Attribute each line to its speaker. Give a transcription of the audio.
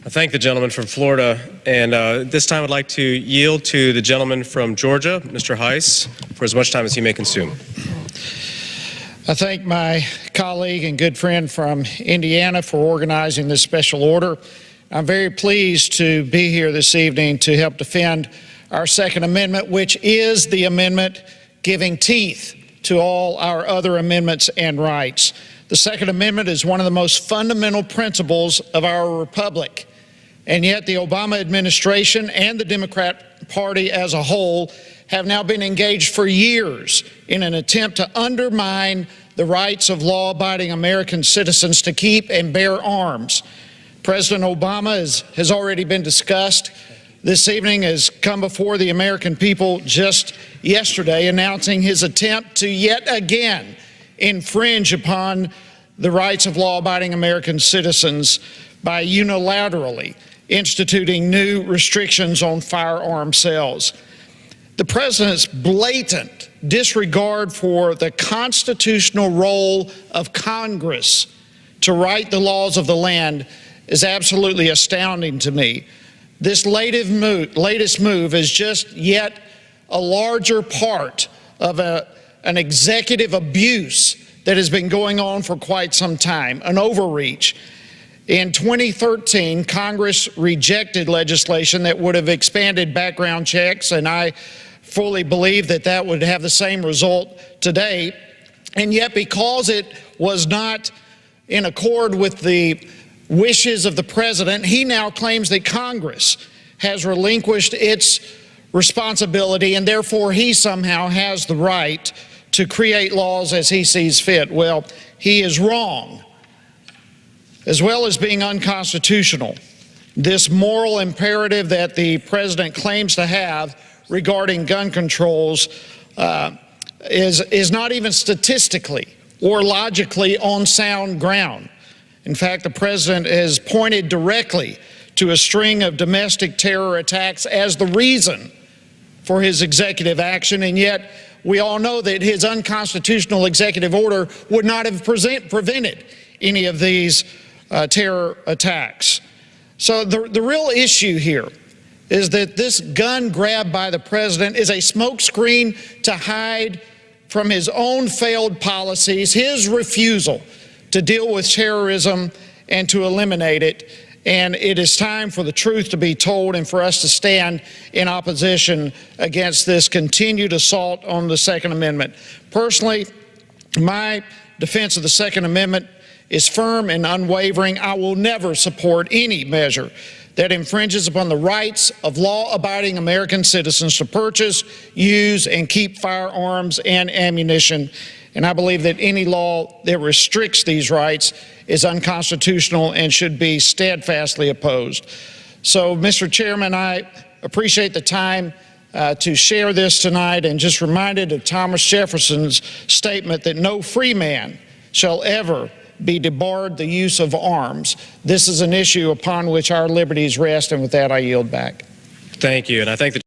Speaker 1: I thank the gentleman from Florida, and this time I'd like to yield to the gentleman from Georgia, Mr. Hice, for as much time as he may consume.
Speaker 2: I thank my colleague and good friend from Indiana for organizing this special order. I'm very pleased to be here this evening to help defend our Second Amendment, which is the amendment giving teeth to all our other amendments and rights. The Second Amendment is one of the most fundamental principles of our republic, and yet the Obama administration and the Democrat Party as a whole have now been engaged for years in an attempt to undermine the rights of law-abiding American citizens to keep and bear arms. President Obama has already been discussed. This evening has come before the American people just yesterday, announcing his attempt to yet again infringe upon the rights of law-abiding American citizens by unilaterally instituting new restrictions on firearm sales. The president's blatant disregard for the constitutional role of Congress to write the laws of the land is absolutely astounding to me. This latest move is just yet a larger part of an executive abuse that has been going on for quite some time, an overreach. In 2013, Congress rejected legislation that would have expanded background checks, and I fully believe that that would have the same result today. And yet, because it was not in accord with the wishes of the president, he now claims that Congress has relinquished its responsibility, and therefore he somehow has the right to create laws as he sees fit. Well, he is wrong. As well as being unconstitutional, this moral imperative that the president claims to have regarding gun controls is not even statistically or logically on sound ground. In fact, the president has pointed directly to a string of domestic terror attacks as the reason for his executive action, and yet we all know that his unconstitutional executive order would not have prevented any of these terror attacks. So the real issue here is that this gun grab by the president is a smokescreen to hide from his own failed policies, his refusal to deal with terrorism and to eliminate it. And it is time for the truth to be told and for us to stand in opposition against this continued assault on the Second Amendment. Personally, my defense of the Second Amendment is firm and unwavering. I will never support any measure that infringes upon the rights of law-abiding American citizens to purchase, use, and keep firearms and ammunition. And I believe that any law that restricts these rights is unconstitutional and should be steadfastly opposed. So, Mr. Chairman, I appreciate the time to share this tonight, and just reminded of Thomas Jefferson's statement that no free man shall ever be debarred the use of arms. This is an issue upon which our liberties rest, and with that I yield back.
Speaker 1: Thank you, and I thank the